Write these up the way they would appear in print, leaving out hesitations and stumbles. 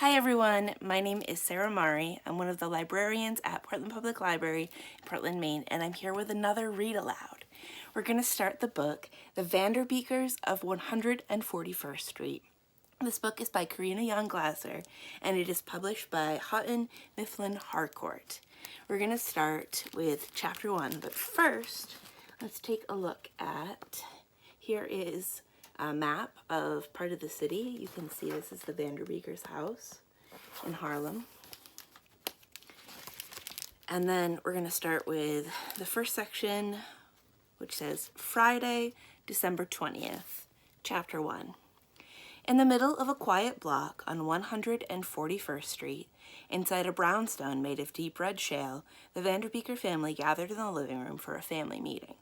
Hi everyone, my name is Sarah Mari. I'm one of the librarians at Portland Public Library in Portland, Maine, and I'm here with another read aloud. We're going to start the book, The Vanderbeekers of 141st Street. This book is by Karina Yan Glaser, and it is published by Houghton, Mifflin, Harcourt. We're going to start with chapter 1, but first, let's take a look at, here is a map of part of the city. You can see this is the Vanderbeekers house in Harlem. And then we're going to start with the first section, which says Friday, December 20th, chapter 1. In the middle of a quiet block on 141st Street, inside a brownstone made of deep red shale, the Vanderbeeker family gathered in the living room for a family meeting.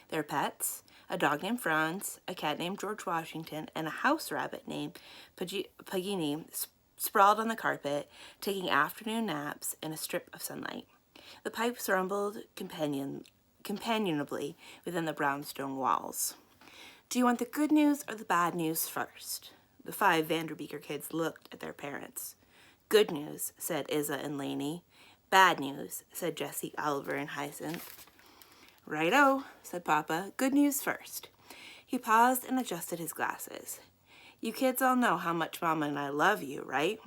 Their pets, a dog named Franz, a cat named George Washington, and a house rabbit named Pagini sprawled on the carpet, taking afternoon naps in a strip of sunlight. The pipes rumbled companionably within the brownstone walls. Do you want the good news or the bad news first? The 5 Vanderbeeker kids looked at their parents. Good news, said Isa and Lainey. Bad news, said Jessie, Oliver, and Hyacinth. Righto, said Papa. Good news first. He paused and adjusted his glasses. You kids all know how much Mama and I love you, right?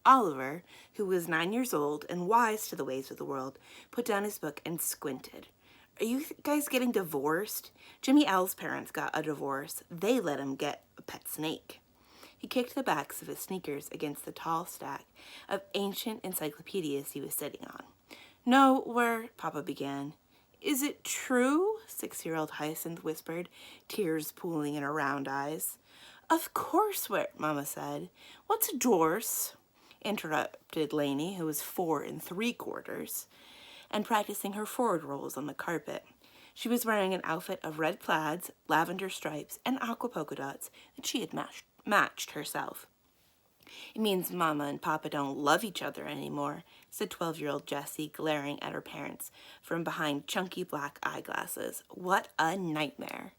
Oliver, who was 9 years old and wise to the ways of the world, put down his book and squinted. Are you guys getting divorced? Jimmy L's parents got a divorce. They let him get a pet snake. He kicked the backs of his sneakers against the tall stack of ancient encyclopedias he was sitting on. No, Papa began. Is it true? 6-year-old Hyacinth whispered, tears pooling in her round eyes. Of course Mama said. What's a divorce? Interrupted Lainey, who was 4 3/4, and practicing her forward rolls on the carpet. She was wearing an outfit of red plaids, lavender stripes, and aqua polka dots that she had matched herself. It means Mama and Papa don't love each other anymore, said 12-year-old Jessie, glaring at her parents from behind chunky black eyeglasses. What a nightmare.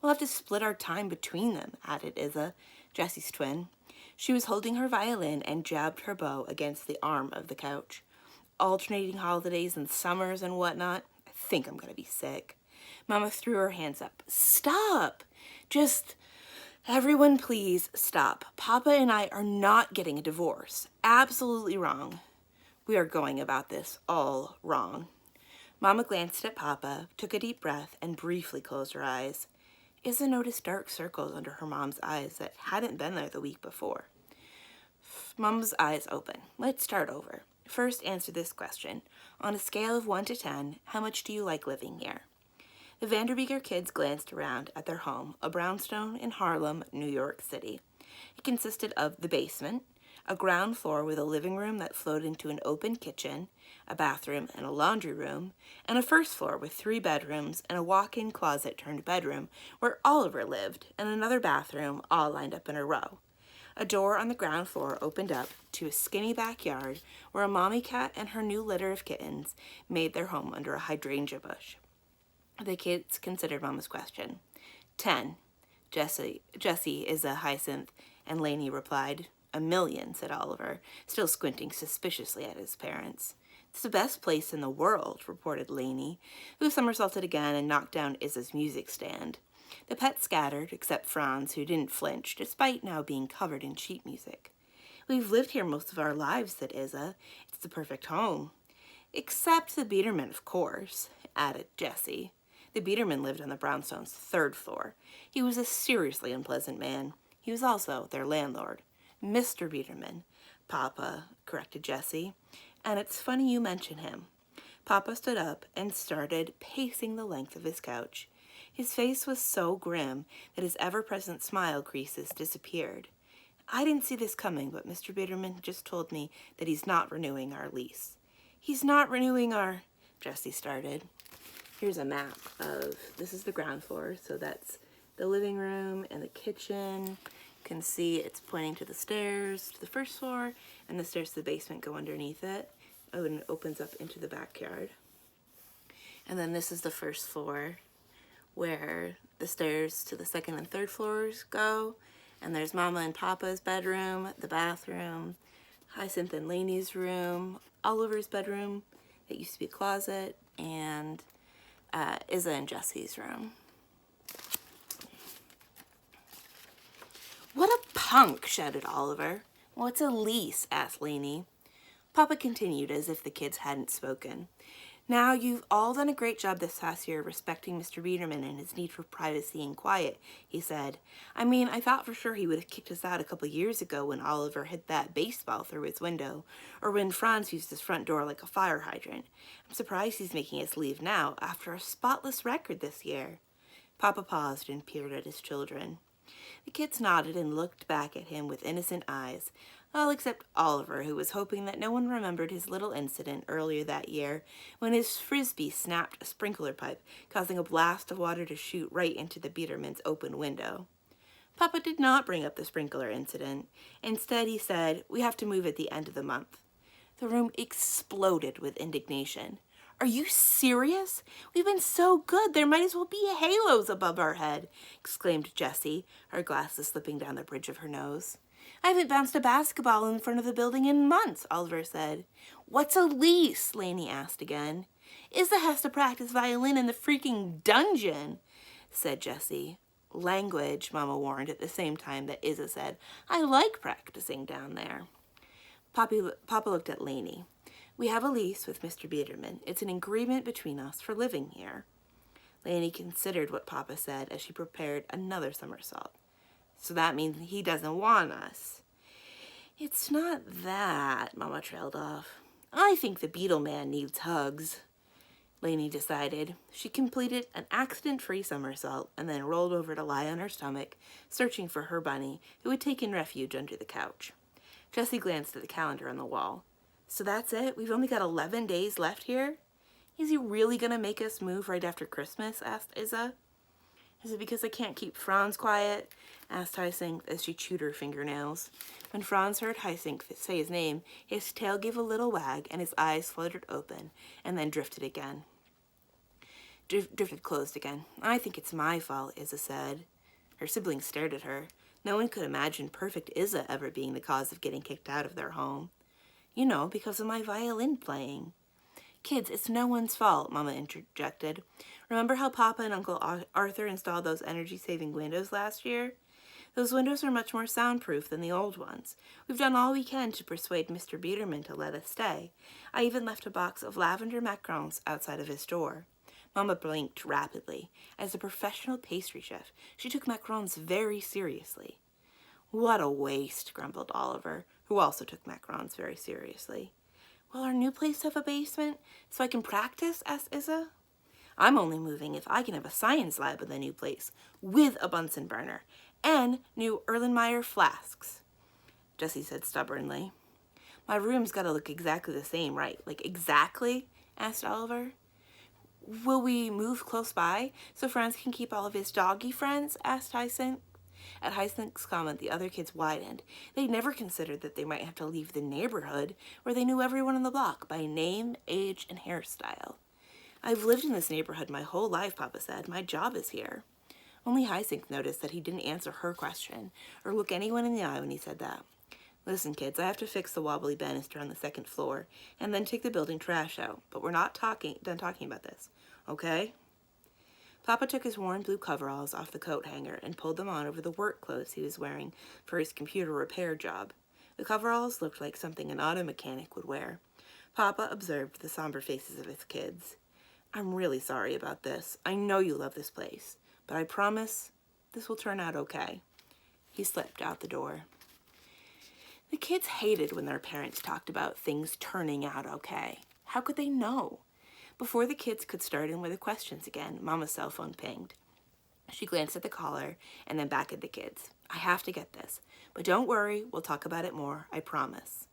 We'll have to split our time between them, added Isa, Jessie's twin. She was holding her violin and jabbed her bow against the arm of the couch. Alternating holidays and summers and whatnot. I think I'm gonna be sick. Mama threw her hands up. Stop! Everyone please stop. Papa and I are not getting a divorce. Absolutely wrong. We are going about this all wrong. Mama glanced at Papa, took a deep breath, and briefly closed her eyes. Isa noticed dark circles under her mom's eyes that hadn't been there the week before. Mom's eyes open. Let's start over. First, answer this question. On a scale of 1 to 10, how much do you like living here? The Vanderbeeker kids glanced around at their home, a brownstone in Harlem, New York City. It consisted of the basement, a ground floor with a living room that flowed into an open kitchen, a bathroom and a laundry room, and a first floor with 3 bedrooms and a walk-in closet turned bedroom where Oliver lived, and another bathroom all lined up in a row. A door on the ground floor opened up to a skinny backyard where a mommy cat and her new litter of kittens made their home under a hydrangea bush. The kids considered Mama's question. 10. Jessie, Isa, Hyacinth, and Lainey replied. 1,000,000, said Oliver, still squinting suspiciously at his parents. It's the best place in the world, reported Lainey, who somersaulted again and knocked down Isa's music stand. The pets scattered, except Franz, who didn't flinch, despite now being covered in sheet music. We've lived here most of our lives, said Isa. It's the perfect home. Except the Biederman, of course, added Jessie. The Biederman lived on the Brownstones' 3rd floor. He was a seriously unpleasant man. He was also their landlord. Mr. Biederman, Papa corrected Jessie. And it's funny you mention him. Papa stood up and started pacing the length of his couch. His face was so grim that his ever-present smile creases disappeared. I didn't see this coming, but Mr. Biederman just told me that he's not renewing our lease. He's not renewing our... Jessie started. Here's a map of, this is the ground floor, so that's the living room and the kitchen. You can see it's pointing to the stairs to the first floor, and the stairs to the basement go underneath it. Oh, and it opens up into the backyard. And then this is the first floor, where the stairs to the 2nd and 3rd floors go. And there's Mama and Papa's bedroom, the bathroom, Hyacinth and Lainey's room, Oliver's bedroom that used to be a closet, and Isa and Jesse's room. What a punk, shouted Oliver. What's a lease? Asked Lainey. Papa continued as if the kids hadn't spoken. Now, you've all done a great job this past year respecting Mr. Biederman and his need for privacy and quiet, he said. I mean, I thought for sure he would have kicked us out a couple years ago when Oliver hit that baseball through his window, or when Franz used his front door like a fire hydrant. I'm surprised he's making us leave now, after a spotless record this year. Papa paused and peered at his children. The kids nodded and looked back at him with innocent eyes, all except Oliver, who was hoping that no one remembered his little incident earlier that year when his frisbee snapped a sprinkler pipe, causing a blast of water to shoot right into the Biedermans' open window. Papa did not bring up the sprinkler incident. Instead, he said, "We have to move at the end of the month." The room exploded with indignation. Are you serious? We've been so good, there might as well be halos above our head, exclaimed Jessie, her glasses slipping down the bridge of her nose. I haven't bounced a basketball in front of the building in months, Oliver said. What's a lease? Lainey asked again. Isa has to practice violin in the freaking dungeon, said Jessie. Language, Mama warned at the same time that Isa said, I like practicing down there. Papa looked at Lainey. We have a lease with Mr. Biederman. It's an agreement between us for living here. Lainey considered what Papa said as she prepared another somersault. So that means he doesn't want us. It's not that, Mama trailed off. I think the beetle man needs hugs, Lainey decided. She completed an accident-free somersault and then rolled over to lie on her stomach, searching for her bunny, who had taken refuge under the couch. Jessie glanced at the calendar on the wall. So that's it? We've only got 11 days left here? Is he really going to make us move right after Christmas? Asked Isa. Is it because I can't keep Franz quiet? Asked Hyacinth as she chewed her fingernails. When Franz heard Hyacinth say his name, his tail gave a little wag and his eyes fluttered open and then drifted closed again. I think it's my fault, Isa said. Her siblings stared at her. No one could imagine perfect Isa ever being the cause of getting kicked out of their home. You know, because of my violin playing. Kids, it's no one's fault, Mama interjected. Remember how Papa and Uncle Arthur installed those energy-saving windows last year? Those windows are much more soundproof than the old ones. We've done all we can to persuade Mr. Biederman to let us stay. I even left a box of lavender macarons outside of his door. Mama blinked rapidly. As a professional pastry chef, she took macarons very seriously. What a waste, grumbled Oliver, who also took macarons very seriously. Will our new place have a basement so I can practice? Asked Isa. I'm only moving if I can have a science lab in the new place with a Bunsen burner and new Erlenmeyer flasks, Jessie said stubbornly. My room's got to look exactly the same, right? Like exactly? Asked Oliver. Will we move close by so Franz can keep all of his doggy friends? Asked Hyacinth. At Hyacinth's comment, the other kids widened. They'd never considered that they might have to leave the neighborhood where they knew everyone on the block by name, age, and hairstyle. I've lived in this neighborhood my whole life, Papa said. My job is here. Only Hyacinth noticed that he didn't answer her question or look anyone in the eye when he said that. Listen, kids, I have to fix the wobbly banister on the second floor and then take the building trash out, but we're not done talking about this, okay? Papa took his worn blue coveralls off the coat hanger and pulled them on over the work clothes he was wearing for his computer repair job. The coveralls looked like something an auto mechanic would wear. Papa observed the somber faces of his kids. I'm really sorry about this. I know you love this place, but I promise this will turn out okay. He slipped out the door. The kids hated when their parents talked about things turning out okay. How could they know? Before the kids could start in with the questions again, Mama's cell phone pinged. She glanced at the caller and then back at the kids. I have to get this, but don't worry, we'll talk about it more, I promise.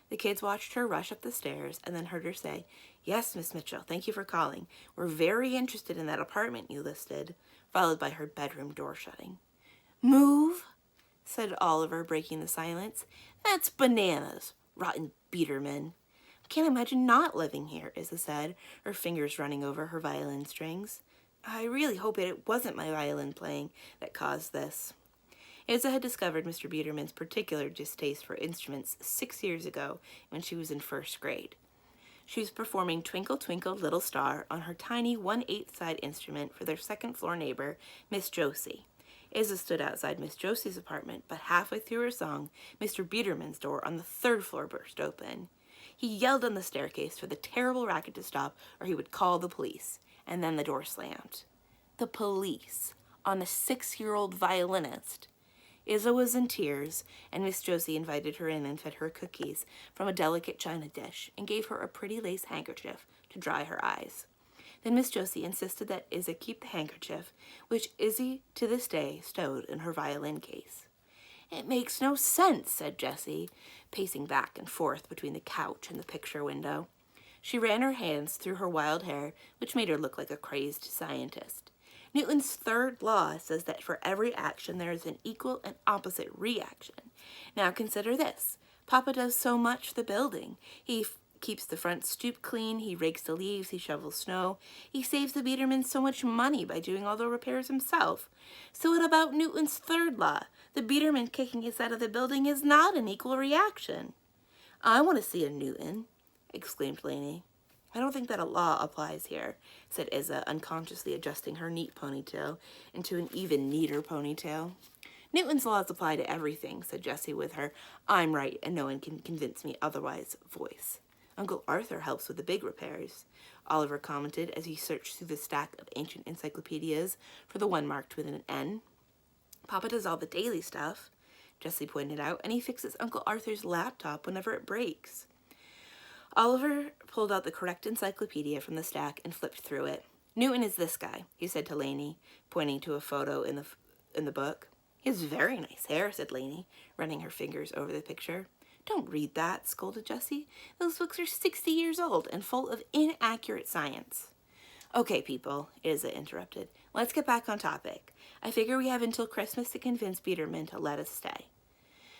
The kids watched her rush up the stairs and then heard her say, Yes, Miss Mitchell, thank you for calling. We're very interested in that apartment you listed, followed by her bedroom door shutting. Move, said Oliver, breaking the silence. That's bananas, rotten Biederman. Can't imagine not living here, Isa said, her fingers running over her violin strings. I really hope it wasn't my violin playing that caused this. Isa had discovered Mr. Biederman's particular distaste for instruments 6 years ago when she was in first grade. She was performing Twinkle, Twinkle, Little Star on her tiny 1/8 side instrument for their second-floor neighbor, Miss Josie. Isa stood outside Miss Josie's apartment, but halfway through her song, Mr. Biederman's door on the 3rd floor burst open. He yelled on the staircase for the terrible racket to stop or he would call the police, and then the door slammed. The police on a 6-year-old violinist. Isa was in tears, and Miss Josie invited her in and fed her cookies from a delicate china dish and gave her a pretty lace handkerchief to dry her eyes. Then Miss Josie insisted that Isa keep the handkerchief, which Izzy to this day stowed in her violin case. "It makes no sense," said Jessie, pacing back and forth between the couch and the picture window. She ran her hands through her wild hair, which made her look like a crazed scientist. Newton's 3rd law says that for every action there is an equal and opposite reaction. Now consider this. Papa does so much for the building. He keeps the front stoop clean, he rakes the leaves, he shovels snow. He saves the Biedermans so much money by doing all the repairs himself. So what about Newton's 3rd law? The Biederman kicking us out of the building is not an equal reaction. "I want to see a Newton," exclaimed Lainey. "I don't think that a law applies here," said Isa, unconsciously adjusting her neat ponytail into an even neater ponytail. "Newton's laws apply to everything," said Jessie with her "I'm right and no one can convince me otherwise" voice. "Uncle Arthur helps with the big repairs," Oliver commented as he searched through the stack of ancient encyclopedias for the one marked with an N. "Papa does all the daily stuff," Jessie pointed out, "and he fixes Uncle Arthur's laptop whenever it breaks." Oliver pulled out the correct encyclopedia from the stack and flipped through it. "Newton is this guy," he said to Lainey, pointing to a photo in the book. "He has very nice hair," said Lainey, running her fingers over the picture. "Don't read that," scolded Jessie. "Those books are 60 years old and full of inaccurate science." "Okay, people," Isa interrupted. "Let's get back on topic. I figure we have until Christmas to convince Biederman to let us stay."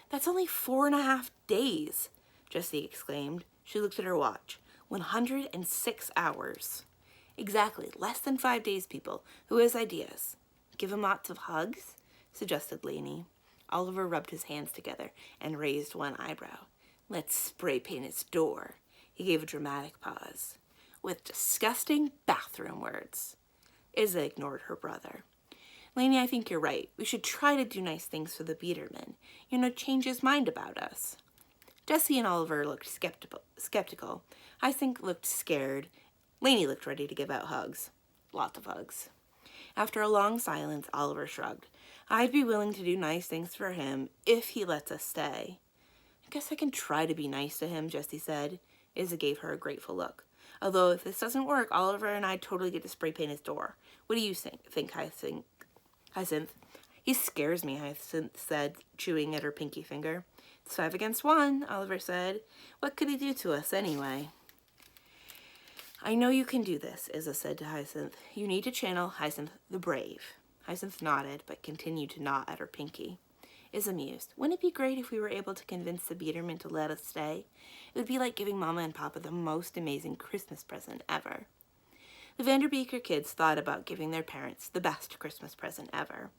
"That's only 4.5 days," Jessie exclaimed. She looked at her watch. 106 hours. "Exactly. Less than 5 days, people. Who has ideas?" "Give him lots of hugs?" suggested Lainey. Oliver rubbed his hands together and raised one eyebrow. "Let's spray paint his door." He gave a dramatic pause. "With disgusting bathroom words." Isa ignored her brother. "Lainey, I think you're right. We should try to do nice things for the Biederman. Change his mind about us." Jessie and Oliver looked skeptical. Hyacinth looked scared. Lainey looked ready to give out hugs. Lots of hugs. After a long silence, Oliver shrugged. "I'd be willing to do nice things for him if he lets us stay." "I guess I can try to be nice to him," Jessie said. Isa gave her a grateful look. "Although if this doesn't work, Oliver and I totally get to spray paint his door. What do you think, Hyacinth?" "He scares me," Hyacinth said, chewing at her pinky finger. "It's 5 against 1, Oliver said. "What could he do to us anyway?" "I know you can do this," Isa said to Hyacinth. "You need to channel Hyacinth the Brave." Hyacinth nodded, but continued to gnaw at her pinky. Isa mused. "Wouldn't it be great if we were able to convince the Biederman to let us stay? It would be like giving Mama and Papa the most amazing Christmas present ever." The Vanderbeekers kids thought about giving their parents the best Christmas present ever.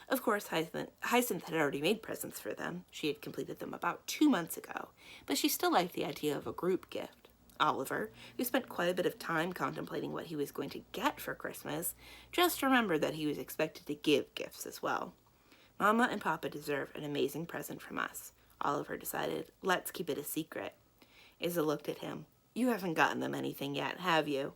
Of course, Hyacinth had already made presents for them. She had completed them about 2 months ago, but she still liked the idea of a group gift. Oliver, who spent quite a bit of time contemplating what he was going to get for Christmas, just remembered that he was expected to give gifts as well. "Mama and Papa deserve an amazing present from us," Oliver decided. "Let's keep it a secret." Isa looked at him. "You haven't gotten them anything yet, have you?"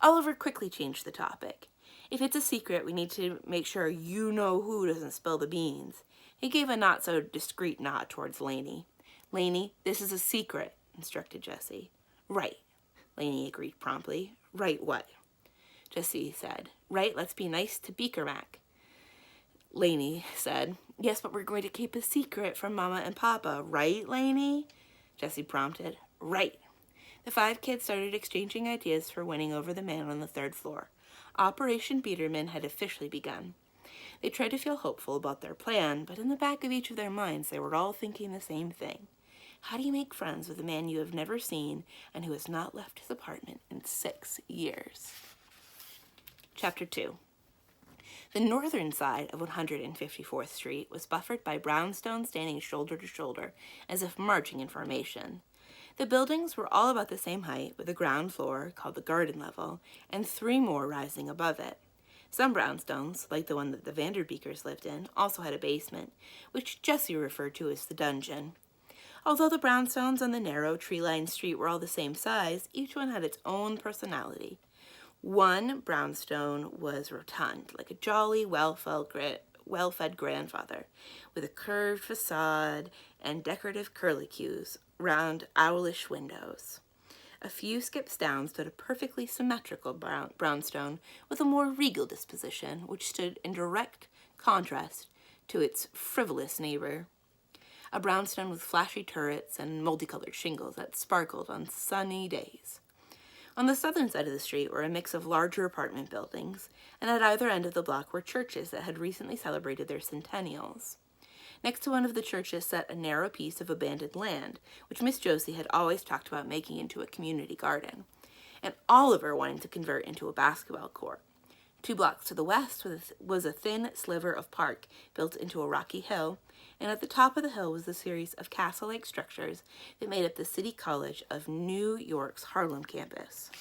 Oliver quickly changed the topic. "If it's a secret, we need to make sure you-know-who doesn't spill the beans." He gave a not-so-discreet nod towards Lainey. "Lainey, this is a secret," instructed Jessie. "Right," Lainey agreed promptly. "Right what?" Jessie said. "Right, let's be nice to Beakermack." Lainey said. "Yes, but we're going to keep a secret from Mama and Papa, right, Lainey?" Jessie prompted. "Right." The 5 kids started exchanging ideas for winning over the man on the 3rd floor. Operation Biederman had officially begun. They tried to feel hopeful about their plan, but in the back of each of their minds they were all thinking the same thing. How do you make friends with a man you have never seen and who has not left his apartment in 6 years? Chapter 2. The northern side of 154th Street was buffered by brownstones standing shoulder to shoulder, as if marching in formation. The buildings were all about the same height, with a ground floor, called the garden level, and 3 more rising above it. Some brownstones, like the one that the Vanderbeekers lived in, also had a basement, which Jessie referred to as the dungeon. Although the brownstones on the narrow, tree-lined street were all the same size, each one had its own personality. One brownstone was rotund, like a jolly, well-fed grandfather, with a curved facade and decorative curlicues round owlish windows. A few skips down stood a perfectly symmetrical brownstone with a more regal disposition, which stood in direct contrast to its frivolous neighbor. A brownstone with flashy turrets and multicolored shingles that sparkled on sunny days. On the southern side of the street were a mix of larger apartment buildings, and at either end of the block were churches that had recently celebrated their centennials. Next to one of the churches sat a narrow piece of abandoned land, which Miss Josie had always talked about making into a community garden, and Oliver wanted to convert into a basketball court. 2 blocks to the west was a thin sliver of park built into a rocky hill, and at the top of the hill was a series of castle-like structures that made up the City College of New York's Harlem campus.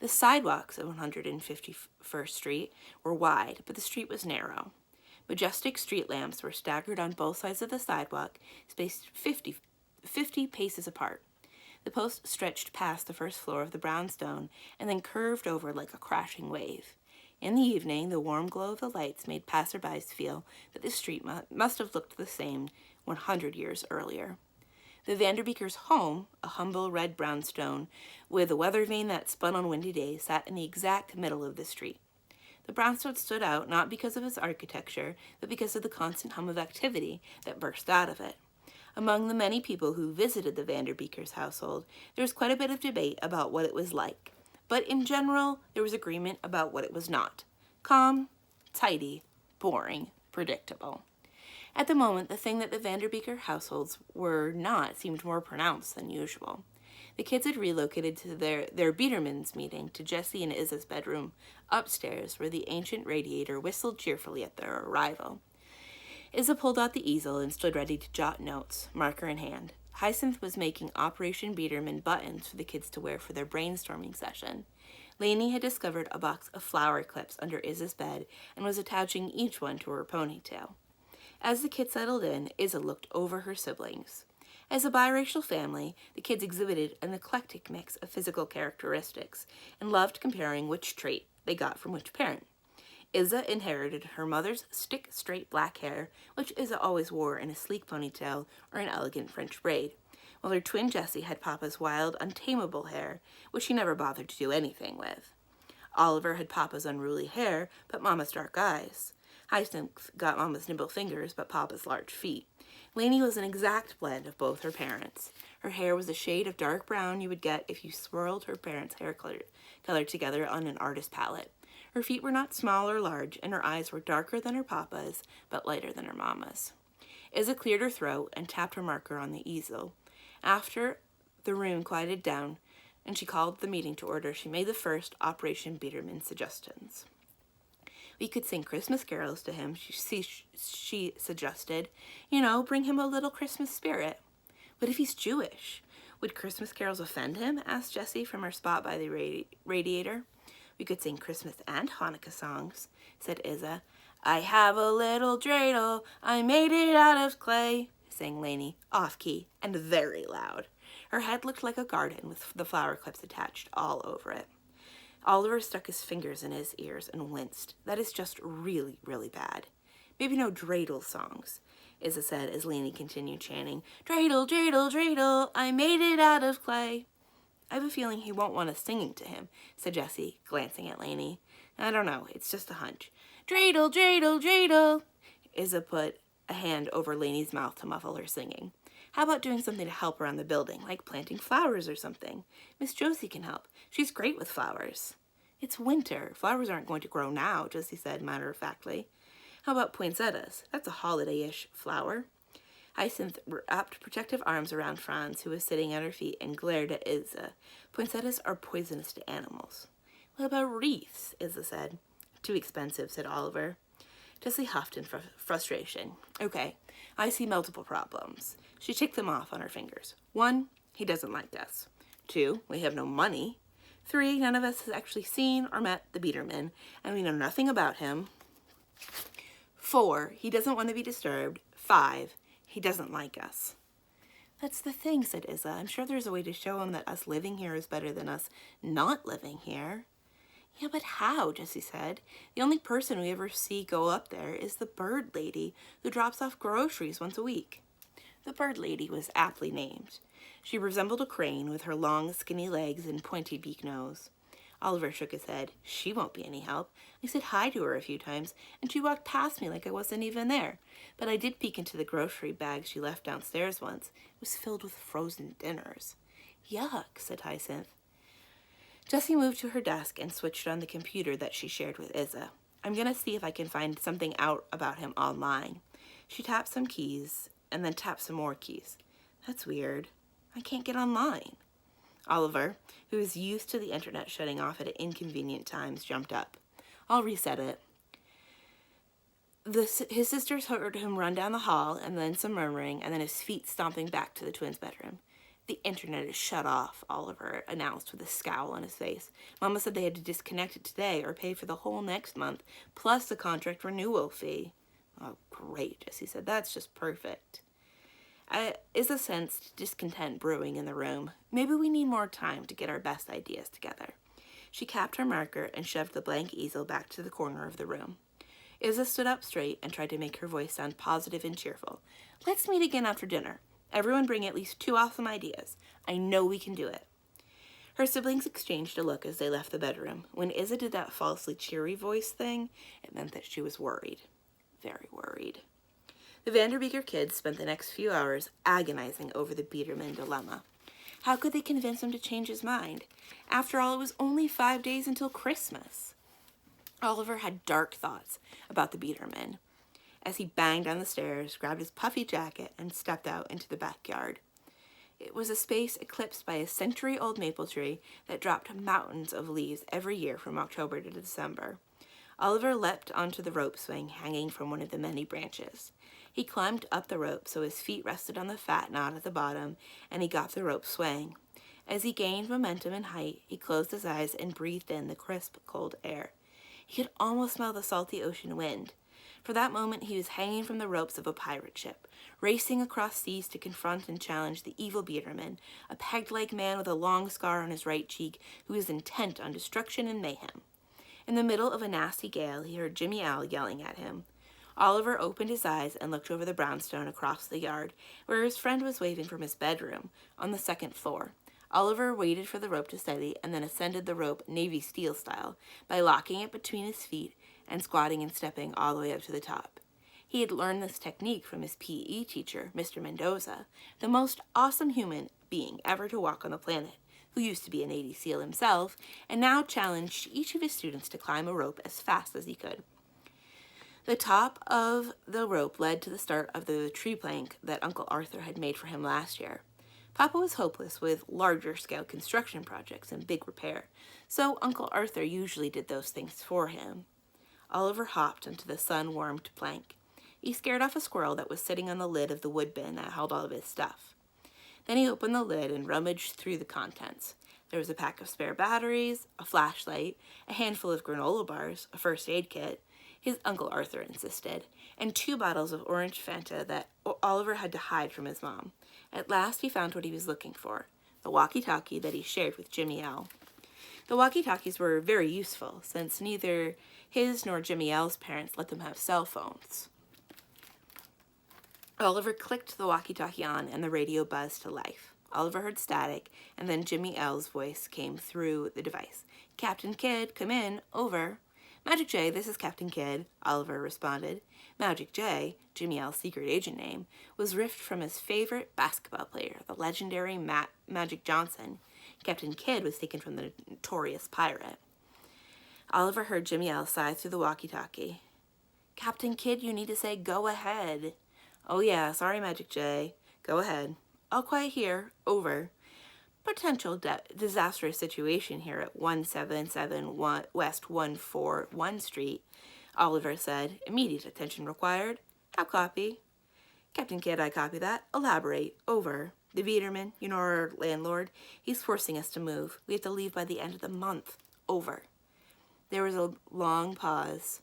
The sidewalks of 151st Street were wide, but the street was narrow. Majestic street lamps were staggered on both sides of the sidewalk, spaced 50 paces apart. The post stretched past the first floor of the brownstone and then curved over like a crashing wave. In the evening, the warm glow of the lights made passerbys feel that the street must have looked the same 100 years earlier. The Vanderbeekers' home, a humble red brownstone with a weather vane that spun on windy days, sat in the exact middle of the street. The brownstone stood out not because of its architecture, but because of the constant hum of activity that burst out of it. Among the many people who visited the Vanderbeekers household, there was quite a bit of debate about what it was like. But in general, there was agreement about what it was not. Calm, tidy, boring, predictable. At the moment, the thing that the Vanderbeeker households were not seemed more pronounced than usual. The kids had relocated to their Biedermann's meeting to Jessie and Isa's bedroom upstairs, where the ancient radiator whistled cheerfully at their arrival. Isa pulled out the easel and stood ready to jot notes, marker in hand. Hyacinth was making Operation Biedermann buttons for the kids to wear for their brainstorming session. Lainey had discovered a box of flower clips under Isa's bed and was attaching each one to her ponytail. As the kids settled in, Isa looked over her siblings. As a biracial family, the kids exhibited an eclectic mix of physical characteristics and loved comparing which trait they got from which parent. Isa inherited her mother's stick-straight black hair, which Isa always wore in a sleek ponytail or an elegant French braid, while her twin Jessie had Papa's wild, untamable hair, which she never bothered to do anything with. Oliver had Papa's unruly hair, but Mama's dark eyes. Hyacinth got Mama's nimble fingers, but Papa's large feet. Lainey was an exact blend of both her parents. Her hair was a shade of dark brown you would get if you swirled her parents' hair color together on an artist palette. Her feet were not small or large, and her eyes were darker than her Papa's, but lighter than her Mama's. Isa cleared her throat and tapped her marker on the easel. After the room quieted down and she called the meeting to order, she made the first Operation Biedermann suggestions. We could sing Christmas carols to him, she suggested. Bring him a little Christmas spirit. What if he's Jewish? Would Christmas carols offend him? Asked Jessie from her spot by the radiator. We could sing Christmas and Hanukkah songs, said Isa. I have a little dreidel, I made it out of clay, sang Lainey, off-key and very loud. Her head looked like a garden with the flower clips attached all over it. Oliver stuck his fingers in his ears and winced. That is just really, really bad. Maybe no dreidel songs, Isa said as Lainey continued chanting, Dreidel, dreidel, dreidel, I made it out of clay. I have a feeling he won't want us singing to him, said Jessie, glancing at Lainey. I don't know, it's just a hunch. Dreidel, dreidel, dreidel. Isa put a hand over Lainey's mouth to muffle her singing. How about doing something to help around the building, like planting flowers or something? Miss Josie can help. She's great with flowers. It's winter. Flowers aren't going to grow now, Josie said matter-of-factly. How about poinsettias? That's a holiday-ish flower. Hyacinth wrapped protective arms around Franz, who was sitting at her feet, and glared at Isa. Poinsettias are poisonous to animals. What about wreaths? Isa said. Too expensive, said Oliver. Jessie huffed in frustration. Okay, I see multiple problems. She ticked them off on her fingers. 1, he doesn't like us. 2, we have no money. 3, none of us has actually seen or met the Biederman, and we know nothing about him. 4, he doesn't want to be disturbed. 5, he doesn't like us. That's the thing, said Isa. I'm sure there's a way to show him that us living here is better than us not living here. Yeah, but how, Jessie said. The only person we ever see go up there is the bird lady who drops off groceries once a week. The bird lady was aptly named. She resembled a crane with her long, skinny legs and pointy beak nose. Oliver shook his head. She won't be any help. I said hi to her a few times, and she walked past me like I wasn't even there. But I did peek into the grocery bag she left downstairs once. It was filled with frozen dinners. Yuck, said Hyacinth. Jessie moved to her desk and switched on the computer that she shared with Isa. I'm going to see if I can find something out about him online. She tapped some keys and then tapped some more keys. That's weird. I can't get online. Oliver, who was used to the internet shutting off at inconvenient times, jumped up. I'll reset it. His sisters heard him run down the hall and then some murmuring and then his feet stomping back to the twins' bedroom. The internet is shut off, Oliver announced with a scowl on his face. Mama said they had to disconnect it today or pay for the whole next month, plus the contract renewal fee. Oh, great, Jessie said. That's just perfect. Isa sensed discontent brewing in the room. Maybe we need more time to get our best ideas together. She capped her marker and shoved the blank easel back to the corner of the room. Isa stood up straight and tried to make her voice sound positive and cheerful. Let's meet again after dinner. Everyone bring at least 2 awesome ideas. I know we can do it. Her siblings exchanged a look as they left the bedroom. When Isa did that falsely cheery voice thing, it meant that she was worried. Very worried. The Vanderbeekers kids spent the next few hours agonizing over the Biederman dilemma. How could they convince him to change his mind? After all, it was only 5 days until Christmas. Oliver had dark thoughts about the Biederman as he banged down the stairs, grabbed his puffy jacket, and stepped out into the backyard. It was a space eclipsed by a century-old maple tree that dropped mountains of leaves every year from October to December. Oliver leapt onto the rope swing hanging from one of the many branches. He climbed up the rope so his feet rested on the fat knot at the bottom, and he got the rope swaying. As he gained momentum and height, he closed his eyes and breathed in the crisp, cold air. He could almost smell the salty ocean wind. For that moment, he was hanging from the ropes of a pirate ship, racing across seas to confront and challenge the evil Biederman, a peg-leg man with a long scar on his right cheek who was intent on destruction and mayhem. In the middle of a nasty gale, he heard Jimmy Owl yelling at him. Oliver opened his eyes and looked over the brownstone across the yard, where his friend was waving from his bedroom on the 2nd floor. Oliver waited for the rope to steady and then ascended the rope Navy steel style by locking it between his feet and squatting and stepping all the way up to the top. He had learned this technique from his PE teacher, Mr. Mendoza, the most awesome human being ever to walk on the planet, who used to be a Navy SEAL himself, and now challenged each of his students to climb a rope as fast as he could. The top of the rope led to the start of the tree plank that Uncle Arthur had made for him last year. Papa was hopeless with larger-scale construction projects and big repair, so Uncle Arthur usually did those things for him. Oliver hopped onto the sun-warmed plank. He scared off a squirrel that was sitting on the lid of the wood bin that held all of his stuff. Then he opened the lid and rummaged through the contents. There was a pack of spare batteries, a flashlight, a handful of granola bars, a first aid kit, his Uncle Arthur insisted, and 2 bottles of orange Fanta that Oliver had to hide from his mom. At last he found what he was looking for, the walkie-talkie that he shared with Jimmy L. The walkie-talkies were very useful, since neither his nor Jimmy L's parents let them have cell phones. Oliver clicked the walkie-talkie on, and the radio buzzed to life. Oliver heard static, and then Jimmy L's voice came through the device. Captain Kidd, come in, over. Magic J, this is Captain Kidd, Oliver responded. Magic J, Jimmy L's secret agent name, was riffed from his favorite basketball player, the legendary Magic Johnson. Captain Kidd was taken from the notorious pirate. Oliver heard Jimmy L sigh through the walkie-talkie. Captain Kidd, you need to say, go ahead. Oh yeah, sorry Magic J. Go ahead. All quiet here. Over. Potential disastrous situation here at 1771 West 141 Street, Oliver said. Immediate attention required. How copy? Captain Kidd, I copy that. Elaborate. Over. The Biederman, you know our landlord, he's forcing us to move. We have to leave by the end of the month. Over. There was a long pause.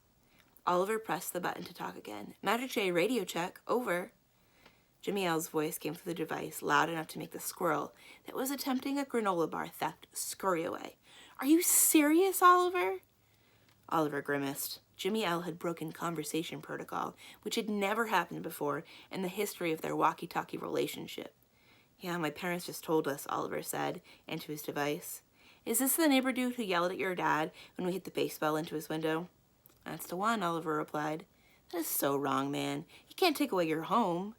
Oliver pressed the button to talk again. Magic J, radio check. Over. Jimmy L's voice came through the device, loud enough to make the squirrel that was attempting a granola bar theft scurry away. Are you serious, Oliver? Oliver grimaced. Jimmy L had broken conversation protocol, which had never happened before in the history of their walkie-talkie relationship. Yeah, my parents just told us, Oliver said, into his device. Is this the neighbor dude who yelled at your dad when we hit the baseball into his window? That's the one, Oliver replied. That is so wrong, man. He can't take away your home.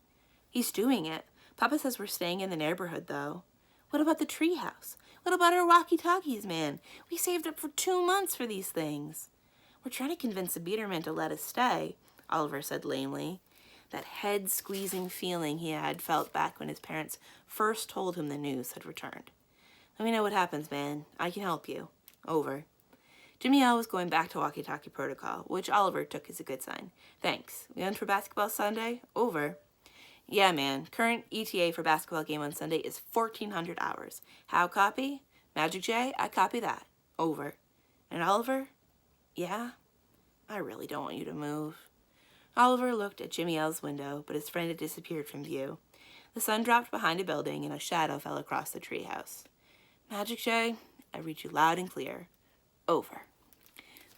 He's doing it. Papa says we're staying in the neighborhood, though. What about the treehouse? What about our walkie-talkies, man? We saved up for 2 months for these things. We're trying to convince the Biederman to let us stay, Oliver said lamely. That head-squeezing feeling he had felt back when his parents first told him the news had returned. Let me know what happens, man. I can help you. Over. Jimmy L was going back to walkie-talkie protocol, which Oliver took as a good sign. Thanks. We on for basketball Sunday? Over. Yeah, man. Current ETA for basketball game on Sunday is 1,400 hours. How copy? Magic J, I copy that. Over. And Oliver? Yeah? I really don't want you to move. Oliver looked at Jimmy L's window, but his friend had disappeared from view. The sun dropped behind a building, and a shadow fell across the treehouse. Magic J, I read you loud and clear. Over.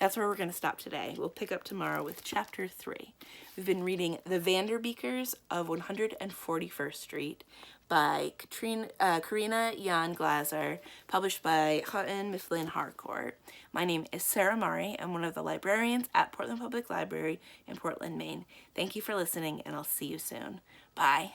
That's where we're going to stop today. We'll pick up tomorrow with Chapter 3. We've been reading The Vanderbeekers of 141st Street by Karina Yan Glaser, published by Houghton, Mifflin, Harcourt. My name is Sarah Murray. I'm one of the librarians at Portland Public Library in Portland, Maine. Thank you for listening, and I'll see you soon. Bye.